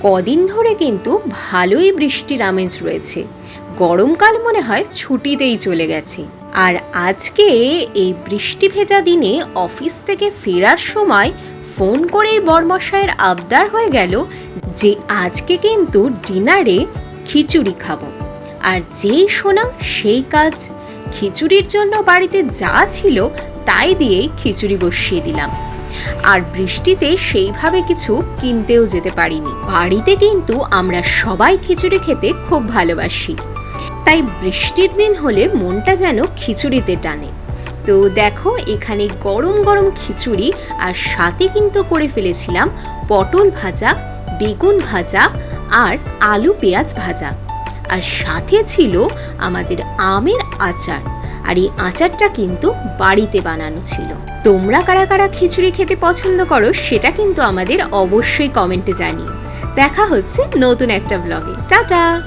কদিন ধরে কিন্তু ভালোই বৃষ্টির আমেজ রয়েছে। গরমকাল মনে হয় ছুটিতেই চলে গেছে। আর আজকে এই বৃষ্টি ভেজা দিনে অফিস থেকে ফেরার সময় ফোন করেই বরমশাইয়ের আবদার হয়ে গেল যে আজকে কিন্তু ডিনারে খিচুড়ি খাবো। আর যেই শোনা সেই কাজ। খিচুড়ির জন্য বাড়িতে যা ছিল তাই দিয়েই খিচুড়ি বসিয়ে দিলাম। আর বৃষ্টিতে সেইভাবে কিছু কিনতেও যেতে পারিনি। বাড়িতে কিন্তু আমরা সবাই খিচুড়ি খেতে খুব ভালোবাসি, তাই বৃষ্টির দিন হলে মনটা যেন খিচুড়িতে টানে। তো দেখো এখানে গরম গরম খিচুড়ি, আর সাথে কিন্তু করে ফেলেছিলাম পটল ভাজা, বেগুন ভাজা আর আলু পেঁয়াজ ভাজা। আর সাথে ছিল আমাদের আমের আচার, আর এই আচারটা কিন্তু বাড়িতে বানানো ছিল। তোমরা কারা কারা খিচুড়ি খেতে পছন্দ করো সেটা কিন্তু আমাদের অবশ্যই কমেন্টে জানিও। দেখা হচ্ছে নতুন একটা ব্লগে। টাটা।